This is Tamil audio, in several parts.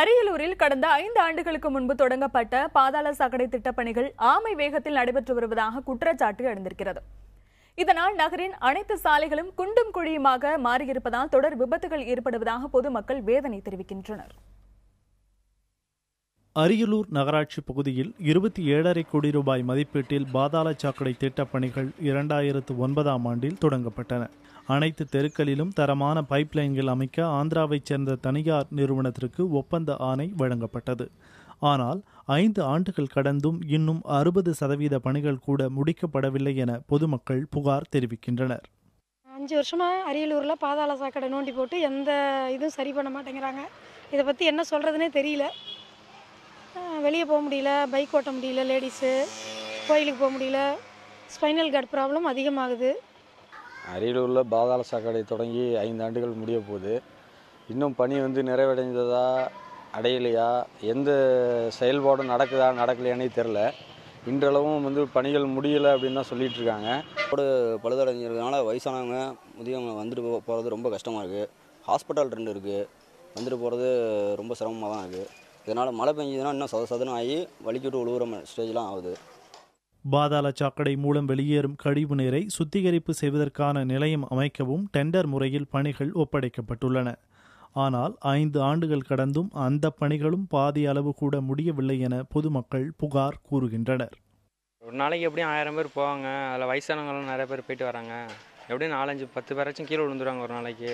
அரியலூரில் கடந்த 5 ஆண்டுகளுக்கு முன்பு தொடங்கப்பட்ட பாதாள சாக்கடை திட்டப்பணிகள் ஆமை வேகத்தில் நடைபெற்று வருவதாக குற்றச்சாட்டு எழுந்திருக்கிறது. இதனால் நகரின் அனைத்து சாலைகளும் குண்டும் குழியுமாக மாறியிருப்பதால் தொடர் விபத்துகள் ஏற்படுவதாக பொதுமக்கள் வேதனை தெரிவிக்கின்றனர். அரியலூர் நகராட்சி பகுதியில் 27.5 கோடி ரூபாய் மதிப்பீட்டில் பாதாள சாக்கடை திட்டப்பணிகள் 2009ஆம் ஆண்டில் தொடங்கப்பட்டன. அனைத்து தெருக்களிலும் தரமான பைப்லைன்கள் அமைக்க ஆந்திராவைச் சேர்ந்த தனியார் நிறுவனத்திற்கு ஒப்பந்த ஆணை வழங்கப்பட்டது. ஆனால் 5 ஆண்டுகள் கடந்தும் இன்னும் 60% பணிகள் கூட முடிக்கப்படவில்லை என பொதுமக்கள் புகார் தெரிவிக்கின்றனர். 5 வருஷமா அரியலூரில் பாதாள சாக்கடை நோண்டி போட்டு எந்த இதுவும் சரி பண்ண மாட்டேங்கிறாங்க. இதை பற்றி என்ன சொல்கிறதுனே தெரியல. வெளியே போக முடியல, பைக் ஓட்ட முடியல, லேடிஸு கோயிலுக்கு போக முடியல, ஸ்பைனல் கார்டு ப்ராப்ளம் அதிகமாகுது. அரியலூரில் பாதாள சாக்கடை தொடங்கி 5 ஆண்டுகள் முடிய போகுது. இன்னும் பணி நிறைவடைந்ததா அடையலையா, எந்த செயல்பாடும் நடக்குதா நடக்கலையானே தெரில. இன்றளவும் பணிகள் முடியலை அப்படின்னு தான் சொல்லிட்டு இருக்காங்க. ரோடு பழுதடைஞ்சிருக்கனால வயசானவங்க முதியவங்க வந்துட்டு போகிறது ரொம்ப கஷ்டமாக இருக்குது. ஹாஸ்பிட்டல் 2 இருக்குது, வந்துட்டு போகிறது ரொம்ப சிரமமாக தான் இருக்குது. இதனால் மழை பெஞ்சதுன்னா இன்னும் சதசதனம் ஆகி வலிக்கிட்டு உழுவுற ஸ்டேஜ்லாம் ஆகுது. பாதாள சாக்கடை மூலம் வெளியேறும் கழிவு நீரை சுத்திகரிப்பு செய்வதற்கான நிலையம் அமைக்கவும் டெண்டர் முறையில் பணிகள் ஒப்படைக்கப்பட்டுள்ளன. ஆனால் 5 ஆண்டுகள் கடந்தும் அந்த பணிகளும் பாதி அளவு கூட முடியவில்லை என பொதுமக்கள் புகார் கூறுகின்றனர். ஒரு நாளைக்கு எப்படியும் 1000 பேர் போவாங்க. அதில் வயசானவங்களும் நிறைய பேர் போயிட்டு வராங்க. எப்படியும் 4-5-10 பேராச்சும் கீழே விழுந்துருவாங்க ஒரு நாளைக்கு.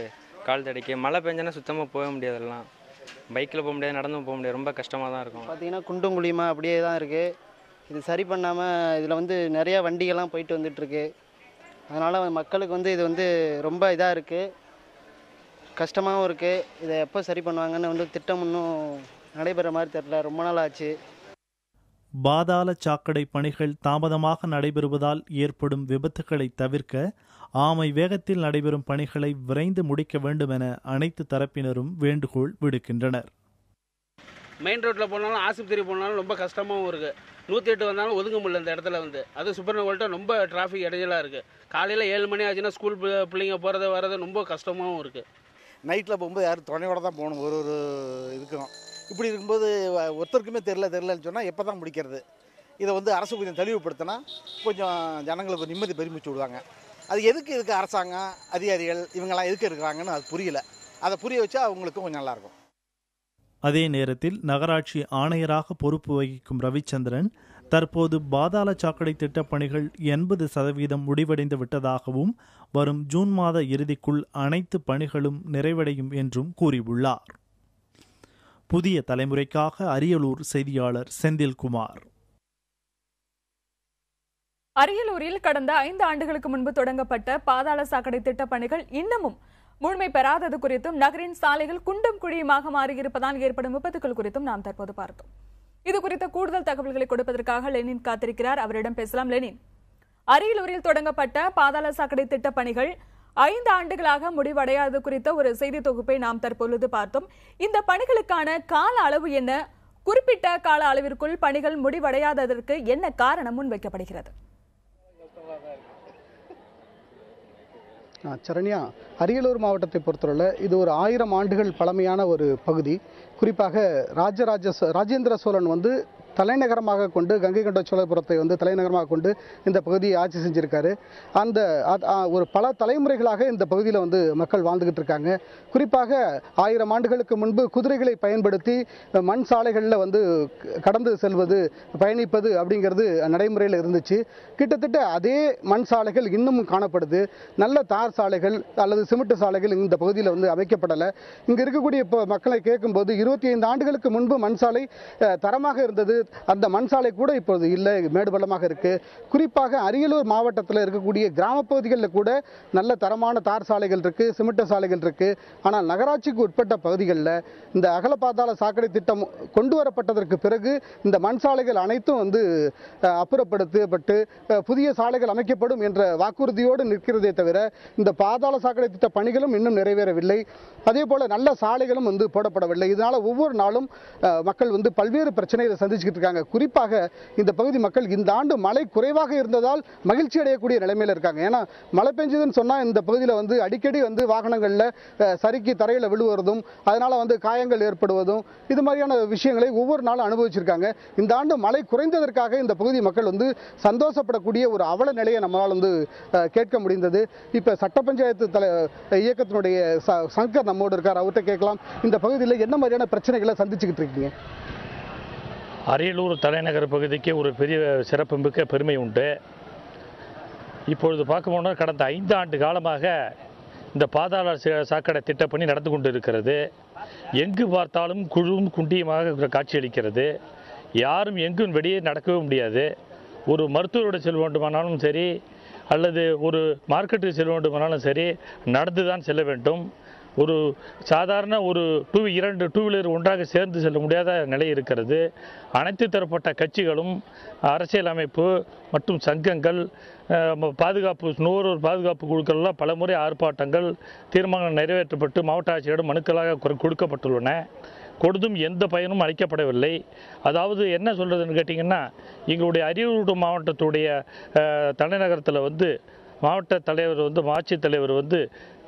கால் தடைக்கு மழை பெஞ்சனா சுத்தமாக போக முடியாதெல்லாம். பைக்கில் போக முடியாது, நடந்து போக முடியாது, ரொம்ப கஷ்டமாக தான் இருக்கும். பார்த்தீங்கன்னா குண்டும் குழியுமா அப்படியே தான் இருக்குது. இது சரி பண்ணாமல் இதில் நிறையா வண்டிகள்லாம் போயிட்டு வந்துட்டுருக்கு. அதனால் மக்களுக்கு இது ரொம்ப இதாக இருக்குது, கஷ்டமாகவும் இருக்குது. இதை எப்போ சரி பண்ணுவாங்கன்னு திட்டம் இன்னும் நடைபெற மாதிரி தெரியல. ரொம்ப நாள் ஆச்சு. பாதாள சாக்கடை பணிகள் தாமதமாக நடைபெறுவதால் ஏற்படும் விபத்துக்களை தவிர்க்க ஆமை வேகத்தில் நடைபெறும் பணிகளை விரைந்து முடிக்க வேண்டும் என அனைத்து தரப்பினரும் வேண்டுகோள் விடுக்கின்றனர். மெயின் ரோட்டில் போனாலும் ஆஸ்பத்திரி போனாலும் ரொம்ப கஷ்டமாகவும் இருக்குது. 108 வந்தாலும் ஒதுங்க முடியல இந்த இடத்துல. அது சுப்பரனகோல்ட்ட ரொம்ப டிராஃபிக் இடைஞ்சலாக இருக்குது. காலையில் 7 மணி ஆச்சுன்னா ஸ்கூல் பிள்ளைங்க போகிறது வர்றது ரொம்ப கஷ்டமாகவும் இருக்குது. நைட்டில் போகும்போது யாரும் துணையோட தான் போகணும். ஒரு இதுக்கும் இப்படி இருக்கும்போது ஒருத்தருக்குமே தெரிலன்னு சொன்னால் எப்போ தான் முடிக்கிறது? இதை அரசு கொஞ்சம் தெளிவுபடுத்தினா கொஞ்சம் ஜனங்களுக்கு நிம்மதி பெருமிச்சு விடுவாங்க. அது இதுக்கு அரசாங்கம் அதிகாரிகள் இவங்கெல்லாம் எதுக்கு இருக்கிறாங்கன்னு அது புரியல. அதை புரிய வச்சா அவங்களுக்கும் கொஞ்சம் நல்லாயிருக்கும். அதே நேரத்தில் நகராட்சி ஆணையராக பொறுப்பு வகிக்கும் ரவிச்சந்திரன் தற்போது பாதாள சாக்கடை திட்டப்பணிகள் 80% முடிவடைந்து விட்டதாகவும் வரும் ஜூன் மாத இறுதிக்குள் அனைத்து பணிகளும் நிறைவடையும் என்றும் கூறியுள்ளார். புதிய தலைமுறைக்காக அரியலூர் செய்தியாளர் செந்தில்குமார். அரியலூரில் கடந்த 5 ஆண்டுகளுக்கு முன்பு தொடங்கப்பட்ட பாதாள சாக்கடை திட்டப்பணிகள் இன்னமும் முழுமை பெறாதது குறித்தும் நகரின் சாலைகள் குண்டும் குழியுமாக மாறியிருப்பதால் ஏற்படும் விபத்துகள் குறித்தும் நாம் தற்போது பார்த்தோம். இது குறித்த கூடுதல் தகவல்களை கொடுப்பதற்காக லெனின் காத்திருக்கிறார். அவரிடம் பேசலாம். லெனின், அரியலூரில் தொடங்கப்பட்ட பாதாள சாக்கடை திட்டப்பணிகள் 5 ஆண்டுகளாக முடிவடையாது குறித்த ஒரு செய்தி தொகுப்பை நாம் தற்பொழுது பார்த்தோம். இந்த பணிகளுக்கான கால அளவு என்ன? குறிப்பிட்ட கால அளவிற்குள் பணிகள் முடிவடையாததற்கு என்ன காரணம் முன்வைக்கப்படுகிறது? சரண்யா, அரியலூர் மாவட்டத்தை பொறுத்தவரை இது ஒரு 1000 ஆண்டுகள் பழமையான ஒரு பகுதி. குறிப்பாக ராஜேந்திர சோழன் தலைநகரமாக கொண்டு கங்கை கொண்ட சோழபுரத்தை தலைநகரமாக கொண்டு இந்த பகுதியை ஆட்சி செஞ்சிருக்காரு. அந்த ஒரு பல தலைமுறைகளாக இந்த பகுதியில் மக்கள் வாழ்ந்துகிட்டு இருக்காங்க. குறிப்பாக 1000 ஆண்டுகளுக்கு முன்பு குதிரைகளை பயன்படுத்தி மண் சாலைகளில் கடந்து செல்வது, பயணிப்பது அப்படிங்கிறது நடைமுறையில் இருந்துச்சு. கிட்டத்தட்ட அதே மண் சாலைகள் இன்னமும் காணப்படுது. நல்ல தார் சாலைகள் அல்லது சிமெண்ட் சாலைகள் இந்த பகுதியில் அமைக்கப்படலை. இங்கே இருக்கக்கூடிய மக்களை கேட்கும்போது 25 ஆண்டுகளுக்கு முன்பு மண் சாலை தரமாக இருந்தது, அந்த மண் சாலை கூட இப்போது இல்லை, மேடு பள்ளமாக இருக்கு. குறிப்பாக அரியலூர் மாவட்டத்தில் இருக்கக்கூடிய கிராம பகுதிகளில் கூட நல்ல தரமான தார் சாலைகள் இருக்கு, சிமெண்ட் சாலைகள் இருக்கு. ஆனால் நகராட்சிக்கு உட்பட்ட பகுதிகளில் இந்த அகல பாதாள சாக்கடை திட்டம் கொண்டு வரப்பட்டதற்கு பிறகு இந்த மண் சாலைகள் அனைத்தும் அப்புறப்படுத்தப்பட்டு புதிய சாலைகள் அமைக்கப்படும் என்ற வாக்குறுதியோடு நிற்கிறதே தவிர இந்த பாதாள சாக்கடை திட்ட பணிகளும் இன்னும் நிறைவேறவில்லை. அதே போல நல்ல சாலைகளும் போடப்படவில்லை. இதனால ஒவ்வொரு நாளும் மக்கள் பல்வேறு பிரச்சனைகளை சந்திச்சுக்கிட்டு சந்திச்சுக்கிட்டு இருக்காங்க. குறிப்பாக இந்த பகுதி மக்கள் இந்த ஆண்டு மழை குறைவாக இருந்ததால் மகிழ்ச்சி அடையக்கூடிய நிலைமையில் இருக்காங்க. ஏன்னா மழை பெஞ்சதுன்னு சொன்னால் இந்த பகுதியில் அடிக்கடி வாகனங்களில் சறுக்கி தரையில் விழுவதும் அதனால் காயங்கள் ஏற்படுவதும் இது மாதிரியான விஷயங்களை ஒவ்வொரு நாளும் அனுபவிச்சிருக்காங்க. இந்த ஆண்டு மழை குறைந்ததற்காக இந்த பகுதி மக்கள் சந்தோஷப்படக்கூடிய ஒரு அவல நிலையை நம்மளால் கேட்க முடிந்தது. இப்போ சட்ட பஞ்சாயத்து இயக்கத்தினுடைய சங்கர் நம்மோடு இருக்கார், அவர்கிட்ட கேட்கலாம். இந்த பகுதியில் என்ன மாதிரியான பிரச்சனைகளை சந்திச்சுக்கிட்டு இருக்கீங்க? அரியலூர் தலைநகர் பகுதிக்கு ஒரு பெரிய சிறப்புமிக்க பெருமை உண்டு. இப்பொழுது பார்க்க போனால் கடந்த 5 ஆண்டு காலமாக இந்த பாதாள சாக்கடை திட்டப்பணி நடந்து கொண்டு இருக்கிறது. எங்கு பார்த்தாலும் குழுவும் குண்டியுமாக காட்சியளிக்கிறது. யாரும் எங்கும் வெளியே நடக்கவே முடியாது. ஒரு மருத்துவரோடு செல்ல வேண்டுமானாலும் சரி, அல்லது ஒரு மார்க்கெட்டுக்கு செல்ல வேண்டுமானாலும் சரி, நடந்து தான் செல்ல வேண்டும். ஒரு சாதாரண ஒரு 2 டூ வீலர் ஒன்றாக சேர்ந்து செல்ல முடியாத நிலை இருக்கிறது. அனைத்து தரப்பட்ட கட்சிகளும், அரசியல் அமைப்பு மற்றும் சங்கங்கள், பாதுகாப்பு நுகர்வோர் பாதுகாப்பு குழுக்கள்லாம் பலமுறை ஆர்ப்பாட்டங்கள், தீர்மானங்கள் நிறைவேற்றப்பட்டு மாவட்ட ஆட்சியரிடம் மனுக்களாக கொடுக்கப்பட்டுள்ளன. கொடுத்தும் எந்த பயனும் அளிக்கப்படவில்லை. அதாவது என்ன சொல்கிறதுன்னு கேட்டிங்கன்னா, எங்களுடைய அரியலூர் மாவட்டத்துடைய தலைநகரத்தில் மாவட்ட தலைவர் ஆட்சித்தலைவர்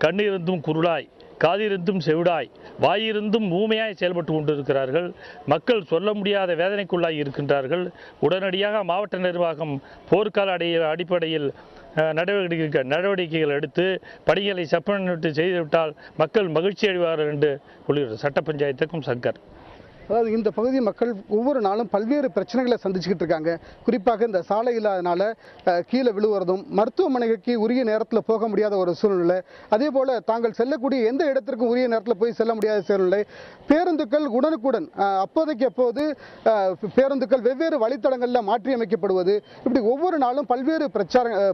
கண்ணிருந்தும் குருளாய், காதிருந்தும் செவிடாய், வாயிருந்தும் ஊமையாய் செயல்பட்டு கொண்டிருக்கிறார்கள். மக்கள் சொல்ல முடியாத வேதனைக்குள்ளாய் இருக்கின்றார்கள். உடனடியாக மாவட்ட நிர்வாகம் போர்க்கால அடிப்படையில் நடவடிக்கைகள் எடுத்து பணிகளை சப்பனிட்டு செய்துவிட்டால் மக்கள் மகிழ்ச்சி அடைவார்கள் என்று சொல்கிறார் சட்ட பஞ்சாயத்துக்கும் சங்கர். அதாவது இந்த பகுதி மக்கள் ஒவ்வொரு நாளும் பல்வேறு பிரச்சனைகளை சந்திச்சுக்கிட்டு இருக்காங்க. குறிப்பாக இந்த சாலை இல்லாதனால கீழே விழுவுறதும், மருத்துவமனைக்கு உரிய நேரத்தில் போக முடியாத ஒரு சூழ்நிலை, அதே போல் தாங்கள் செல்லக்கூடிய எந்த இடத்திற்கும் உரிய நேரத்தில் போய் செல்ல முடியாத சூழ்நிலை, பேருந்துகள் உடனுக்குடன் அப்போதைக்கு அப்போது பேருந்துகள் வெவ்வேறு வழித்தடங்களில் மாற்றியமைக்கப்படுவது, இப்படி ஒவ்வொரு நாளும் பல்வேறு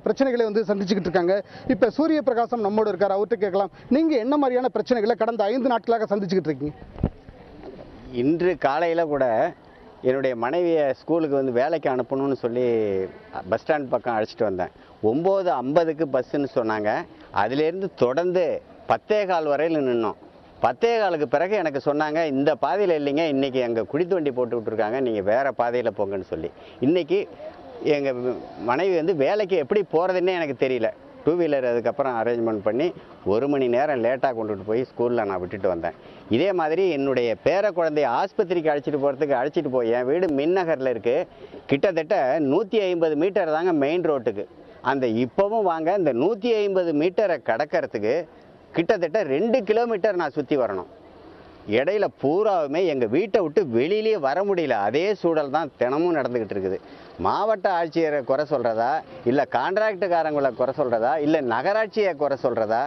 பிரச்சனைகளை சந்திச்சுக்கிட்டு இருக்காங்க. இப்போ சூரிய பிரகாசம் நம்மோடு இருக்கார், அவர்கிட்ட கேட்கலாம். நீங்கள் என்ன மாதிரியான பிரச்சனைகளை கடந்த 5 நாட்களாக சந்திச்சுக்கிட்டு இருக்கீங்க? இன்று காலையில் கூட என்னுடைய மனைவியை ஸ்கூலுக்கு வேலைக்கு அனுப்பணும்னு சொல்லி பஸ் ஸ்டாண்ட் பக்கம் அழைச்சிட்டு வந்தேன். 9:50க்கு பஸ்ஸுன்னு சொன்னாங்க. அதிலேருந்து தொடர்ந்து 10:15 வரையில் நின்னோம். 10:15க்கு பிறகு எனக்கு சொன்னாங்க, இந்த பாதையில் இல்லைங்க, இன்றைக்கி எங்கள் குடித்து வண்டி போட்டு விட்ருக்காங்க, நீங்கள் வேறு பாதையில் போங்கன்னு சொல்லி. இன்றைக்கி எங்கள் மனைவி வேலைக்கு எப்படி போகிறதுன்னே எனக்கு தெரியல. 2 வீலர் அதுக்கப்புறம் அரேஞ்ச்மெண்ட் பண்ணி 1 மணி நேரம் லேட்டாக கொண்டுட்டு போய் ஸ்கூலில் நான் விட்டுட்டு வந்தேன். இதே மாதிரி என்னுடைய பேர குழந்தைய ஆஸ்பத்திரிக்கு அழைச்சிட்டு போய், என் வீடு மின்னகரில் இருக்குது, கிட்டத்தட்ட 150 மீட்டர் தாங்க மெயின் ரோட்டுக்கு. அந்த இப்போவும் வாங்க, இந்த 150 மீட்டரை கடக்கிறதுக்கு கிட்டத்தட்ட 2 கிலோமீட்டர் நான் சுற்றி வரணும். இடையில பூராவுமே எங்கள் வீட்டை விட்டு வெளியிலேயே வர முடியல. அதே சூழல் தான் தினமும் நடந்துக்கிட்டு இருக்குது. மாவட்ட ஆட்சியரை குறை சொல்கிறதா, இல்லை கான்ட்ராக்டுக்காரங்களை குறை சொல்கிறதா, இல்லை நகராட்சியை குறை சொல்கிறதா,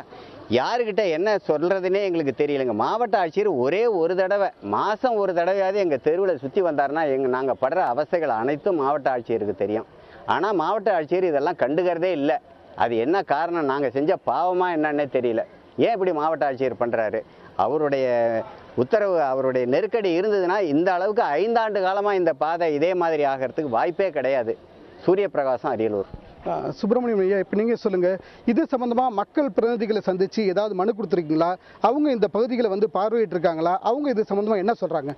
யாருக்கிட்ட என்ன சொல்கிறதுனே எங்களுக்கு தெரியலைங்க. மாவட்ட ஆட்சியர் ஒரே ஒரு தடவை, மாதம் ஒரு தடவையாவது எங்கள் தெருவில் சுற்றி வந்தாருன்னா நாங்கள் படுற அவஸ்தைகள் அனைத்தும் மாவட்ட ஆட்சியருக்கு தெரியும். ஆனால் மாவட்ட ஆட்சியர் இதெல்லாம் கண்டுக்கிறதே இல்லை. அது என்ன காரணம், நாங்கள் செஞ்ச பாவமாக என்னன்னே தெரியல. ஏன் இப்படி மாவட்ட ஆட்சியர் பண்ணுறாரு? அவருடைய உத்தரவு, அவருடைய நெருக்கடி இருந்ததுன்னா இந்த அளவுக்கு 5 ஆண்டு காலமாக இந்த பாதை இதே மாதிரி ஆகிறதுக்கு வாய்ப்பே கிடையாது. சூரிய பிரகாசம், அரியலூர். சுப்பிரமணியம் ஐயா, இப்போ நீங்கள் சொல்லுங்கள், இது சம்மந்தமாக மக்கள் பிரதிநிதிகளை சந்தித்து ஏதாவது மனு கொடுத்துருக்கீங்களா? அவங்க இந்த பகுதிகளை பார்வையிட்டிருக்காங்களா? அவங்க இது சம்மந்தமாக என்ன சொல்கிறாங்க?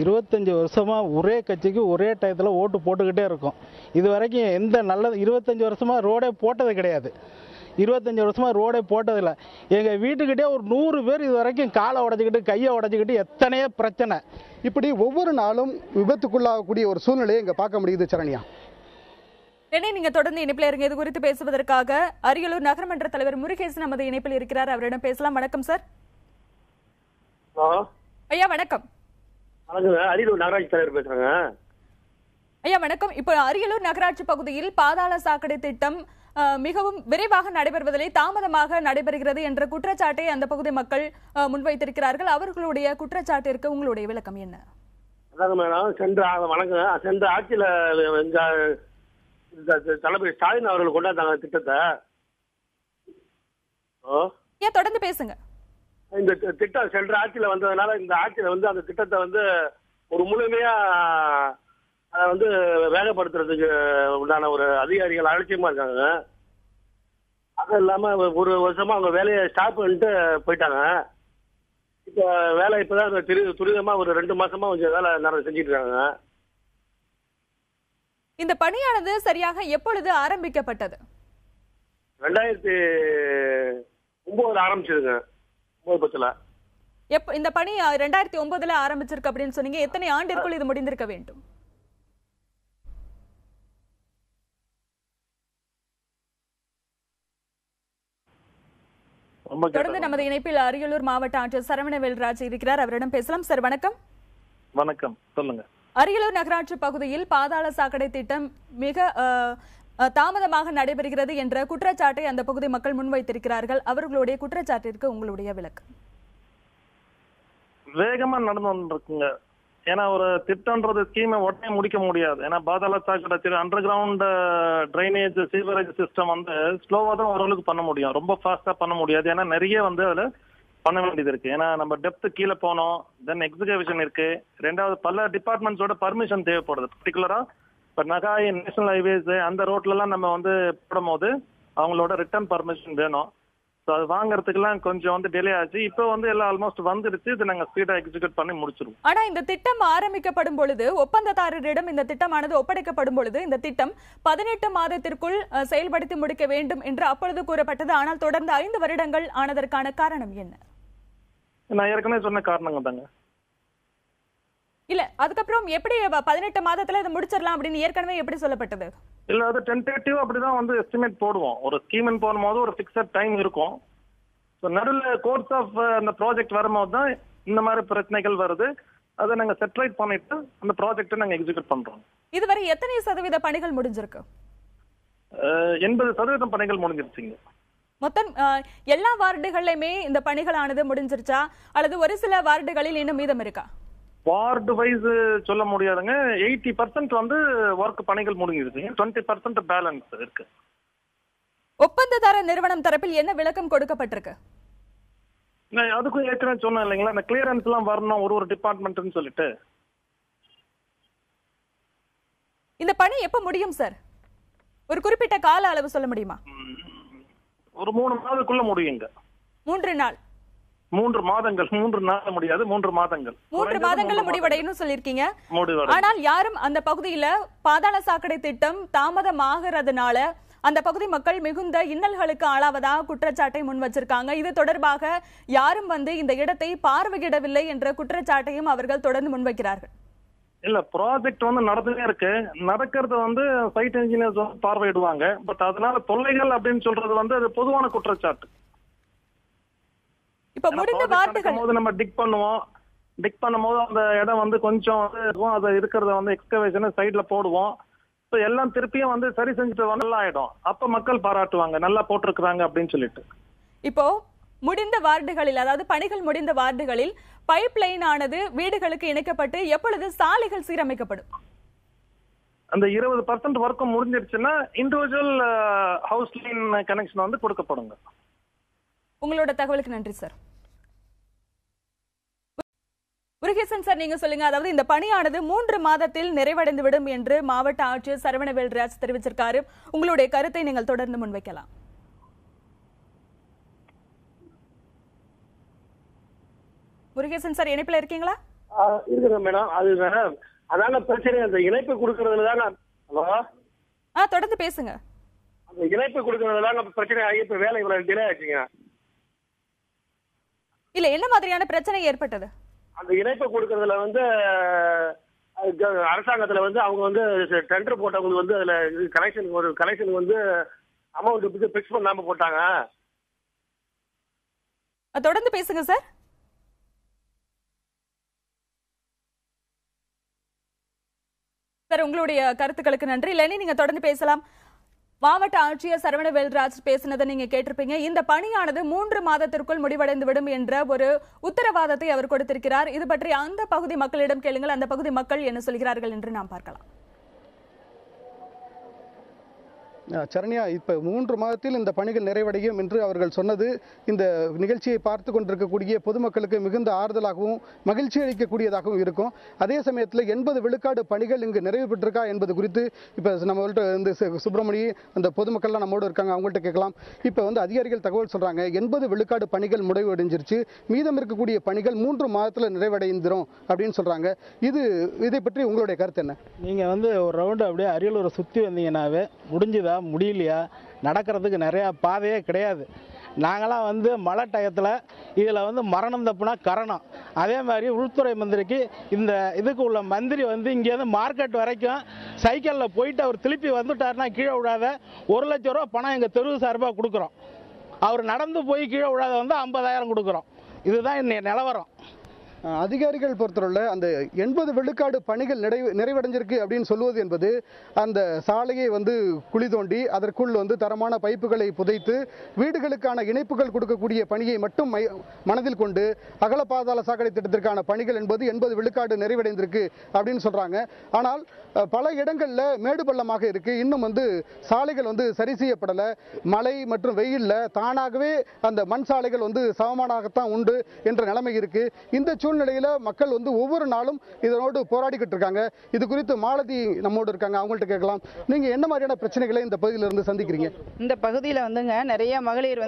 25 வருஷமாக ஒரே கட்சிக்கு ஒரே டயத்தில் ஓட்டு போட்டுக்கிட்டே இருக்கோம். இது வரைக்கும் எந்த நல்லது 25 வருஷமாக ரோடே போட்டது கிடையாது. 25 வருஷமாக ரோடே போட்டதில்லை. எங்கள் வீட்டுக்கிட்டே ஒரு 100 பேர் இது வரைக்கும் காலை உடச்சிக்கிட்டு கையை உடச்சிக்கிட்டு எத்தனையோ பிரச்சனை. இப்படி ஒவ்வொரு நாளும் விபத்துக்குள்ளாகக்கூடிய ஒரு சூழ்நிலையை இங்கே பார்க்க முடியுது. சரண்யா, நீங்க தொடர்ந்து இணைப்பில் இருங்க. இது குறித்து பேசுவதற்காக அரியலூர் நகரமன்ற தலைவர் முருகேசன் நமது இணைப்பில் இருக்கிறார். அவரிடம் பேசலாம். வணக்கம் சார். ஐயா வணக்கம். அரியலூர் நகராட்சி தலைவர் பேசுறாங்க. ஐயா வணக்கம். இப்போ அரியலூர் நகராட்சி பகுதியில் பாதாள சாக்கடை திட்டம் மிகவும் விரைவாக நடைபெறுவதிலே தாமதமாக நடைபெறுகிறது என்ற குற்றச்சாட்டை அந்த பகுதி மக்கள் முன்வைத்திருக்கிறார்கள். அவர்களுடைய குற்றச்சாட்டிற்கு உங்களுடைய விளக்கம் என்ன? அதாவது மேடம், சென்ற ஆட்சியில் தளபதி ஸ்டாலின் அவர்கள் கொண்டாந்தாங்க திட்டத்தை. தொடர்ந்து பேசுங்க. இந்த திட்டம் சென்ற ஆட்சியில் வந்ததுனால இந்த ஆட்சியில் அந்த திட்டத்தை ஒரு முழுமையா அதை வேகப்படுத்துறதுக்கு உண்டான ஒரு அதிகாரிகள் அலட்சியமா இருக்காங்க. அது இல்லாம ஒரு வருஷமா அவங்க வேலையை ஸ்டாப் பண்ணிட்டு போயிட்டாங்க. இப்ப வேலை இப்பதான் துரிதமா ஒரு 2 மாசமா கொஞ்சம் வேலை செஞ்சுட்டு இருக்காங்க. இந்த பணியானது சரியாக எப்பொழுது ஆரம்பிக்கப்பட்டது? 2009 ஆரம்பிச்சதுங்க. 9 இந்த பணி 2009 ஆரம்பிச்சிருக்கு அப்படின்னு சொன்னீங்க. எத்தனை ஆண்டிற்குள் இது முடிந்திருக்க வேண்டும்? தொடர்ந்து நமது இணைப்பில் அரியலூர் மாவட்ட ஆட்சியர் சரவணவேல்ராஜ் இருக்கிறார். அவரிடம் பேசலாம். சார் வணக்கம். வணக்கம், சொல்லுங்க. அரியலூர் நகராட்சி பகுதியில் பாதாள சாக்கடை திட்டம் மிக தாமதமாக நடைபெறுகிறது என்ற குற்றச்சாட்டை அந்த பகுதி மக்கள் முன்வைத்திருக்கிறார்கள். அவர்களுடைய குற்றச்சாட்டிற்கு உங்களுடைய விளக்கம்? வேகமா நடந்து வந்துருக்குங்க. ஏன்னா ஒரு திட்டம்ன்றது ஸ்கீமை உடனே முடிக்க முடியாது. ஏன்னா பாதாள சாக்கடை under ground drainage sewerage system வந்து ஸ்லோவா தான் ஓரளவுக்கு பண்ண முடியும், ரொம்ப ஃபாஸ்டா பண்ண முடியாது. ஏன்னா நிறைய வந்து அதுல பண்ண வேண்டியது இருக்கு. ஏன்னா நம்ம டெப்த் கீழே போனோம், தென் எக்ஸிகவேஷன் இருக்கு, ரெண்டாவது பல டிபார்ட்மெண்ட்ஸோட பர்மிஷன் தேவைப்படுது. பர்டிகுலரா இப்போ நகாய் நேஷனல் ஹைவேஸ் அந்த ரோட்லலாம் நம்ம வந்து போடும் போது அவங்களோட ரிட்டர்ன் பர்மிஷன் வேணும். ஸோ அது வாங்குறதுக்குலாம் கொஞ்சம் வந்து டிலே ஆச்சு. இப்போ வந்து எல்லாம் ஆல்மோஸ்ட் வந்துருச்சு. இது நாங்கள் ஸ்பீடாக எக்ஸிக்யூட் பண்ணி முடிச்சிருவோம். ஆனா இந்த திட்டம் ஆரம்பிக்கப்படும் பொழுது, ஒப்பந்ததாரரிடம் இந்த திட்டமானது ஒப்படைக்கப்படும் பொழுது இந்த திட்டம் 18 மாதத்திற்குள் செயல்படுத்தி முடிக்க வேண்டும் என்று அப்பொழுது கூறப்பட்டது. ஆனால் தொடர்ந்து 5 வருடங்கள் ஆனதற்கான காரணம் என்ன? நான் ஏற்கனவே சொன்ன காரணங்க தாங்க. இல்ல அதுக்கப்புறம் எப்படி 18 மாதத்துல இதை முடிச்சிடலாம் அப்படின்னு ஏற்கனவே எப்படி சொல்லப்பட்டது? இல்ல அது டென்டேட்டிவ் அப்படிதான் வந்து எஸ்டிமேட் போடுவோம். ஒரு ஸ்கீம் போடும்போது ஒரு ஃபிக்ஸட் டைம் இருக்கும். ஸோ நடுவில் கோர்ஸ் ஆஃப் அந்த ப்ராஜெக்ட் வரும்போது தான் இந்த மாதிரி பிரச்சனைகள் வருது. அதை நாங்கள் செட்ரைட் பண்ணிட்டு அந்த ப்ராஜெக்டை நாங்கள் எக்ஸிக்யூட் பண்றோம். இதுவரை எத்தனை சதவீத பணிகள் முடிஞ்சிருக்கு? 80% பணிகள் முடிஞ்சிருச்சுங்க. மொத்தம் எல்லா வார்டுகள்லையுமே இந்த பணிகளானது முடிஞ்சிருச்சா அல்லது ஒரு சில வார்டுகளில் இன்னும் மீதம் இருக்கா? வார்டு வைஸ் சொல்ல முடியாதுங்க. 80% வந்து ஒர்க் பணிகள் முடிஞ்சிருச்சு, 20% பேலன்ஸ் இருக்கு. ஒப்பந்ததார நிறுவனம் தரப்பில் என்ன விளக்கம் கொடுக்கப்பட்டிருக்கு? அதுக்கும் ஏற்கனவே சொன்னேன் இல்லைங்களா, இந்த கிளியரன்ஸ் எல்லாம் வரணும் ஒரு டிபார்ட்மெண்ட்னு சொல்லிட்டு. இந்த பணி எப்ப முடியும் சார்? ஒரு குறிப்பிட்ட கால அளவு சொல்ல முடியுமா? ஒரு 3 மாதத்துக்குள்ள முடியுங்க. 3 நாள் 3 மாதங்கள் 3 நாள் முடியாது, 3 மாதங்கள் 3 மாதங்கள்ல முடிவடையும் சொல்லிருக்கீங்க. ஆனால் யாரும் அந்த பகுதியில பாதாள சாக்கடை திட்டம் தாமதமாகிறதுனால அந்த பகுதி மக்கள் மிகுந்த இன்னல்களுக்கு ஆளாவதாக குற்றச்சாட்டை முன் வச்சிருக்காங்க. இது தொடர்பாக யாரும் வந்து இந்த இடத்தை பார்வையிடவில்லை என்ற குற்றச்சாட்டையும் அவர்கள் தொடர்ந்து முன்வைக்கிறார்கள். இல்ல ப்ராஜெக்ட் வந்து நடந்துட்டே இருக்கு. நடக்கிறது வந்து சைட் இன்ஜினியர்ஸ் வந்து பார்வையிடுவாங்க. பட் அதனால தொல்லைகள் அப்படின்னு சொல்றது வந்து அது பொதுவான குற்றச்சாட்டு. இப்ப முடிந்த வார்த்தைகள் நம்ம டிக் பண்ணும்போது அந்த இடம் வந்து கொஞ்சம் அது இருக்கிறத வந்து எக்ஸ்கவேஷன் சைட்ல போடுவோம். ஸோ எல்லாம் திருப்பியும் வந்து சரி செஞ்சுட்டு நல்லா ஆயிடும். அப்ப மக்கள் பாராட்டுவாங்க நல்லா போட்டிருக்கிறாங்க அப்படின்னு சொல்லிட்டு. இப்போ முடிந்த வார்டுகளில், அதாவது பணிகள் முடிந்த வார்டுகளில் பைப் லைன் ஆனது வீடுகளுக்கு இணைக்கப்பட்டு எப்பொழுது சாலைகள் சீரமைக்கப்படும்? அந்த 20% ஒர்க்கும் முடிஞ்சிருச்சுன்னா இண்டிவிஜுவல் ஹவுஸ் லைன் கனெக்ஷன் வந்து கொடுக்கப்படுங்க. உங்களோட தகவலுக்கு நன்றி சார். முருகேசன் சார், நீங்க சொல்லுங்க. அதாவது இந்த பணியானது 3 மாதத்தில் நிறைவடைந்து விடும் என்று மாவட்ட ஆட்சியர் சரவணவேல்ராஜ் தெரிவிச்சிருக்காரு. உங்களுடைய கருத்தை நீங்கள் தொடர்ந்து முன்வைக்கலாம். முருகேசன் சார் இணைப்பில் இருக்கீங்களா? இருக்குங்க மேடம். அது அதான பிரச்சனை, அந்த இணைப்பு கொடுக்கறதுல தாங்க. ஹலோ, தொடர்ந்து பேசுங்க. அந்த இணைப்பு கொடுக்கறதுல தாங்க பிரச்சனை ஆகி இப்ப வேலை இவ்வளவு டிலே ஆச்சுங்க. இல்ல என்ன மாதிரியான பிரச்சனை ஏற்பட்டது? அந்த இணைப்பு கொடுக்கறதுல வந்து அரசாங்கத்துல வந்து அவங்க வந்து டெண்டர் போட்டவங்க வந்து அதுல கனெக்ஷனுக்கு வந்து அமௌண்ட் பிக்ஸ் பண்ணாம போட்டாங்க. தொடர்ந்து பேசுங்க சார். சார் உங்களுடைய கருத்துக்களுக்கு நன்றி. லெனி, நீங்க தொடர்ந்து பேசலாம். மாவட்ட ஆட்சியர் சரவணவேல்ராஜ் பேசினதை நீங்க கேட்டிருப்பீங்க. இந்த பணியானது 3 மாதத்திற்குள் முடிவடைந்துவிடும் என்ற ஒரு உத்தரவாதத்தை அவர் கொடுத்திருக்கிறார். இது பற்றி அந்த பகுதி மக்களிடம் கேளுங்கள், அந்த பகுதி மக்கள் என்ன சொல்கிறார்கள் என்று நாம் பார்க்கலாம். சரண்யா, இப்போ 3 மாதத்தில் இந்த பணிகள் நிறைவடையும் என்று அவர்கள் சொன்னது இந்த நிகழ்ச்சியை பார்த்து கொண்டிருக்கக்கூடிய பொதுமக்களுக்கு மிகுந்த ஆறுதலாகவும் மகிழ்ச்சி அளிக்கக்கூடியதாகவும் இருக்கும். அதே சமயத்தில் 80 விழுக்காடு பணிகள் இங்கு நிறைவு பெற்றிருக்கா என்பது குறித்து இப்போ நம்மள்ட்ட வந்து சுப்பிரமணி அந்த பொதுமக்கள்லாம் நம்மோடு இருக்காங்க, அவங்கள்ட்ட கேட்கலாம். இப்போ வந்து அதிகாரிகள் தகவல் சொல்கிறாங்க 80 விழுக்காடு பணிகள் முடிவடைஞ்சிருச்சு, மீதம் இருக்கக்கூடிய பணிகள் 3 மாதத்தில் நிறைவடைந்துரும் அப்படின்னு சொல்கிறாங்க. இதை பற்றி உங்களுடைய கருத்து என்ன? நீங்கள் வந்து ஒரு ரவுண்டு அப்படியே அரியலூரை சுற்றி வந்தீங்கன்னாவே முடிஞ்சுதா முடியலையா நடக்கிறதுக்கு நிறையா பாதையே கிடையாது. நாங்களாம் வந்து மழை டயத்தில் இதில் வந்து மரணம் தப்புனா கரணம். அதே மாதிரி உள்துறை மந்திரிக்கு இந்த இதுக்கு உள்ள மந்திரி வந்து இங்கேருந்து மார்க்கெட் வரைக்கும் சைக்கிளில் போயிட்டு அவர் திருப்பி வந்துட்டாருன்னா கீழே விடாத 1 லட்சம் ரூபா பணம் எங்கள் தெருவு சார்பாக கொடுக்குறோம். அவர் நடந்து போய் கீழே விடாத வந்து 50,000 கொடுக்குறோம். இதுதான் இன்னைய நிலவரம். அதிகாரிகள் பொறுத்தவரை அந்த 80 விழுக்காடு பணிகள் நிறைவடைஞ்சிருக்கு அப்படின்னு சொல்லுவது என்பது அந்த சாலையை வந்து குழி தோண்டி அதற்குள் வந்து தரமான பைப்புகளை புதைத்து வீடுகளுக்கான இணைப்புகள் கொடுக்கக்கூடிய பணியை மட்டும் மனதில் கொண்டு அகல பாதாள சாக்கடை திட்டத்திற்கான பணிகள் என்பது 80 விழுக்காடு நிறைவடைந்திருக்கு அப்படின்னு சொல்றாங்க. ஆனால் பல இடங்களில் மேடு பள்ளமாக இருக்கு, இன்னும் வந்து சாலைகள் வந்து சரி செய்யப்படலை. மழை மற்றும் வெயிலில் தானாகவே அந்த மண் சாலைகள் வந்து சமமானதாகத்தான் உண்டு என்ற நிலைமை இருக்கு. இந்த சூழ்நிலையில் மக்கள் வந்து ஒவ்வொரு நாளும் இதனோடு போராடிக்கிட்டு இருக்காங்க. இது குறித்து மாலதி நம்மோடு இருக்காங்க, அவங்கள்ட்ட கேட்கலாம். நீங்க என்ன மாதிரியான பிரச்சனைகளை இந்த பகுதியில இருந்து சந்திக்கிறீங்க? இந்த பகுதியில் வந்துங்க நிறைய மகளிர்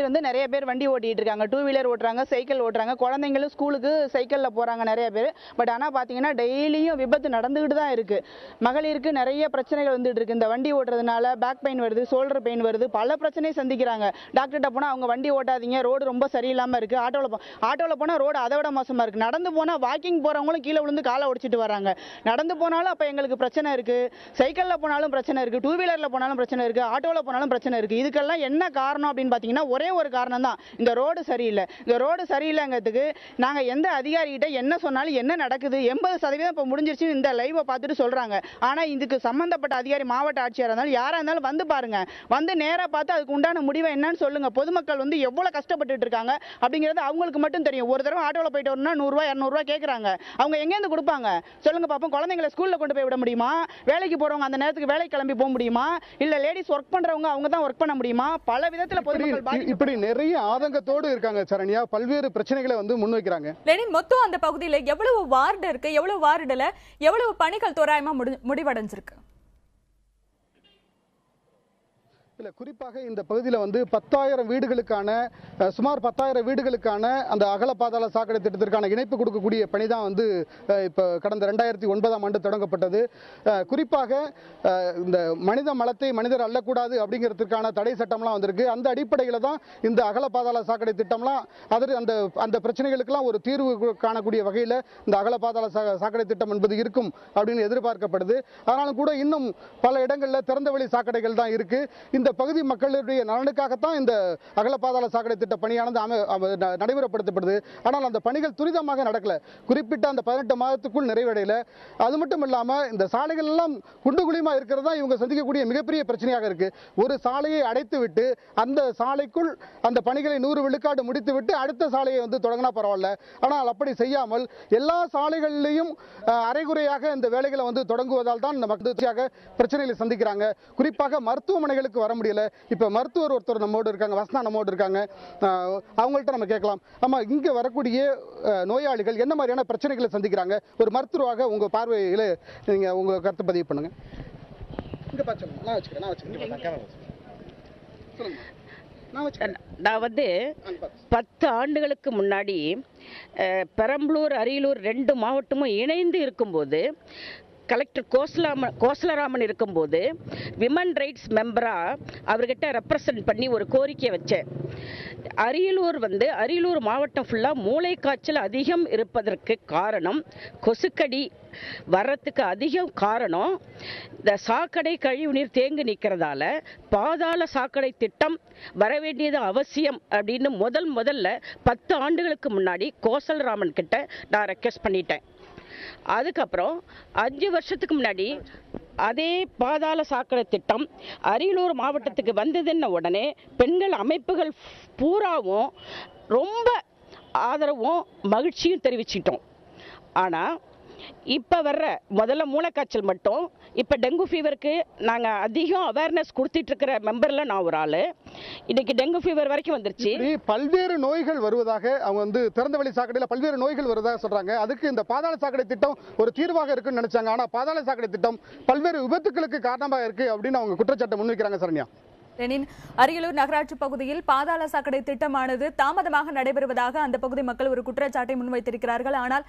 வந்து நிறைய பேர் வண்டி ஓட்டிட்டு இருக்காங்க. 2 வீலர் ஓட்டுறாங்க, சைக்கிள் ஓட்டுறாங்க. குழந்தைங்களும் ஸ்கூலுக்கு சைக்கிளில் போறாங்க நிறைய பேர். பட் ஆனால் பார்த்தீங்கன்னா டெய்லியும் விபத்து நடந்துகிட்டு தான் இருக்கு. மகளிருக்கு நிறைய பிரச்சனைகள் வந்துட்டு இருக்கு. இந்த வண்டி ஓட்டுறதுனால பேக் பெயின் வருது, ஷோல்டர் பெயின் வருது, பல பிரச்சனையை சந்திக்கிறாங்க. டாக்டர்கிட்ட போனால் அவங்க வண்டி ஓட்டாதீங்க, ரோடு ரொம்ப சரியில்லாமல் இருக்கு. ஆட்டோவில் போனால் ரோடு அதை விட மோசமாக இருக்கு. நடந்து போனால் வாக்கிங் போறவங்களும் கீழே விழுந்து காலை உடைச்சிட்டு வராங்க. நடந்து போனாலும் அப்போ எங்களுக்கு பிரச்சனை இருக்கு, சைக்கிளில் போனாலும் பிரச்சனை இருக்கு, 2 வீலரில் போனாலும் பிரச்சனை இருக்கு, ஆட்டோவில் போனாலும் பிரச்சனை இருக்கு. இதுக்கெல்லாம் என்ன காரணம் அப்படின்னு பார்த்தீங்கன்னா ஒரே ஒரு காரணம் தான், இந்த ரோடு சரியில்லை. இந்த ரோடு சரியில்லைங்கிறதுக்கு நாங்கள் எந்த அதிகாரிகிட்ட என்ன சொன்னாலும் என்ன நடக்குது 80% இப்போ முடிஞ்சிருச்சு இந்த லைவை பார்த்துட்டு சொல்றாங்க. ஆனால் இதுக்கு சம்பந்தப்பட்ட அதிகாரி மாவட்ட ஆட்சியராக இருந்தாலும் யாராக இருந்தாலும் வந்து பாருங்க, வந்து நேராக பார்த்து அதுக்கு உண்டான முடிவை என்னன்னு சொல்லுங்க. பொதுமக்கள் வந்து எவ்வளோ கஷ்டப்பட்டு இருக்காங்க அப்படிங்கிறது அவங்களுக்கு மட்டும் தெரியும். ஒரு தடவை ஆட்டோவில் போயிட்டு வரணும்னா 100 ரூபா 200 ரூபா கேட்குறாங்க. அவங்க எங்கேருந்து கொடுப்பாங்க சொல்லுங்க பார்ப்போம்? குழந்தைங்களை ஸ்கூலில் கொண்டு போய் விட முடியுமா? வேலைக்கு போறவங்க அந்த நேரத்துக்கு வேலைக்கு கிளம்பி போக முடியுமா? இல்லை லேடிஸ் ஒர்க் பண்றவங்க அவங்க தான் ஒர்க் பண்ண முடியுமா? பல விதத்தில் பொதுமக்கள் இப்படி நிறைய ஆதங்கத்தோடு இருக்காங்க சரண்யா, பல்வேறு பிரச்சனைகளை வந்து முன்வைக்கிறாங்க. லெனின், மொத்தம் அந்த பகுதியில் எவ்வளவு வார்டு இருக்கு, எவ்வளவு வார்டுல எவ்வளவு பணிகள் தோராயமா முடிவடைஞ்சிருக்கு? இல்லை, குறிப்பாக இந்த பகுதியில் வந்து 10,000 வீடுகளுக்கான சுமார் 10,000 வீடுகளுக்கான அந்த அகல பாதாள சாக்கடை திட்டத்திற்கான இணைப்பு கொடுக்கக்கூடிய பணி தான் வந்து இப்போ கடந்த 2009ஆம் ஆண்டு தொடங்கப்பட்டது. குறிப்பாக இந்த மனித மலத்தை மனிதர் அள்ளக்கூடாது அப்படிங்கிறதுக்கான தடை சட்டம்லாம் வந்திருக்கு. அந்த அடிப்படையில் தான் இந்த அகல பாதாள சாக்கடை திட்டம்லாம் அந்த பிரச்சனைகளுக்கெல்லாம் ஒரு தீர்வு காணக்கூடிய வகையில் இந்த அகல பாதாள சாக்கடை திட்டம் என்பது இருக்கும் அப்படின்னு எதிர்பார்க்கப்படுது. ஆனாலும் கூட இன்னும் பல இடங்களில் திறந்தவெளி சாக்கடைகள் தான் இருக்கு. இந்த பகுதி மக்களுடைய நலனுக்காகத்தான் இந்த அகல பாதாள சாக்கடை திட்ட பணியானது நடைமுறைப்படுத்தப்படுது. ஆனால் அந்த பணிகள் துரிதமாக நடக்கல. குறிப்பிட்ட அந்த 18 மாதத்துக்குள் நிறைவடையல. அது மட்டும் இல்லாம இந்த சாலைகள் எல்லாம் குண்டு குழியுமா இருக்கிறது தான் இவங்க சந்திக்கக்கூடிய மிகப்பெரிய பிரச்சனையாக இருக்கு. ஒரு சாலையை அடைத்து விட்டு அந்த சாலைக்குள் அந்த பணிகளை 100 விழுக்காடு முடித்து விட்டு அடுத்த சாலையை வந்து தொடங்கினா பரவாயில்ல. ஆனால் அப்படி செய்யாமல் எல்லா சாலைகளிலையும் அரைகுறையாக இந்த வேலைகளை வந்து தொடங்குவதால் தான் இந்த மக்கள் பிரச்சனைகளை சந்திக்கிறாங்க. குறிப்பாக மருத்துவமனைகளுக்கு வர முடியல. இப்ப மருத்துவர் ஒருத்தர் நம்மோடு இருக்காங்க, வசனா நம்மோடு இருக்காங்க, அவங்கள்ட்ட நம்ம கேட்கலாம். ஆமா, இங்க வரக்கூடிய நோயாளிகள் என்ன மாதிரியான பிரச்சனைகளை சந்திக்கிறாங்க? ஒரு மருத்துவராக உங்க பார்வையில நீங்க உங்க கருத்து பதிவு பண்ணுங்க. இங்க பாச்சோம், நான் வச்சுக்கிறேன். நான் வந்து 10 ஆண்டுகளுக்கு முன்னாடி பெரம்பலூர் அரியலூர் 2 மாவட்டமும் இணைந்து இருக்கும்போது கலெக்டர் கோசலராமன் இருக்கும்போது விமன் ரைட்ஸ் மெம்பராக அவர்கிட்ட ரெப்ரசன்ட் பண்ணி ஒரு கோரிக்கை வச்சேன். அரியலூர் மாவட்டம் ஃபுல்லாக மூளைக்காய்ச்சல் அதிகம் இருப்பதற்கு காரணம், கொசுக்கடி வர்றதுக்கு அதிகம் காரணம் இந்த சாக்கடை கழிவுநீர் தேங்கி நிற்கிறதால பாதாள சாக்கடை திட்டம் வர வேண்டியது அவசியம் அப்படின்னு முதல்ல 10 ஆண்டுகளுக்கு முன்னாடி கோசலராமன் கிட்ட நான் ரெக்வெஸ்ட் பண்ணிட்டேன். அதுக்கப்புறம் 5 வருஷத்துக்கு முன்னாடி அதே பாதாள சாக்கடை திட்டம் அரியலூர் மாவட்டத்துக்கு வந்ததுன்ன உடனே பெண்கள் அமைப்புகள் பூராவும் ரொம்ப ஆதரவும் மகிழ்ச்சியும் தெரிவிச்சிட்டோம். ஆனால் இப்போ வர்ற முதல்ல மூளைக்காய்ச்சல் மட்டும், இப்போ டெங்கு ஃபீவருக்கு நாங்கள் அதிகம் அவேர்னஸ் கொடுத்துட்ருக்கிற மெம்பரில் நான் ஒரு ஆள். இன்னைக்கு டெங்கு ஃபீவர் வரைக்கும் வந்துருச்சு. பல்வேறு நோய்கள் வருவதாக அவங்க வந்து திறந்த வெளி சாக்கடையில் பல்வேறு நோய்கள் வருவதாக சொல்கிறாங்க. அதுக்கு இந்த பாதாள சாக்கடை திட்டம் ஒரு தீர்வாக இருக்குன்னு நினச்சாங்க. ஆனால் பாதாள சாக்கடை திட்டம் பல்வேறு விபத்துக்களுக்கு காரணமாக இருக்குது அப்படின்னு அவங்க குற்றச்சாட்டை முன்வைக்கிறாங்க. சரண்யா, லெனின், அரியலூர் நகராட்சி பகுதியில் பாதாள சாக்கடை திட்டமானது தாமதமாக நடைபெறுவதாக அந்த பகுதி மக்கள் ஒரு குற்றச்சாட்டை முன்வைத்திருக்கிறார்கள். ஆனால்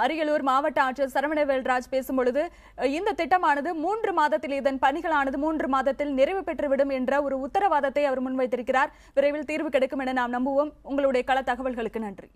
அரியலூர் மாவட்ட ஆட்சியர் சரவணவேல்ராஜ் பேசும்பொழுது இந்த திட்டமானது 3 மாதத்தில் இதன் பணிகளானது 3 மாதத்தில் நிறைவு பெற்றுவிடும் என்ற ஒரு உத்தரவாதத்தை அவர் முன்வைத்திருக்கிறார். விரைவில் தீர்வு கிடைக்கும் என நாம் நம்புவோம். உங்களுடைய கள தகவல்களுக்கு நன்றி.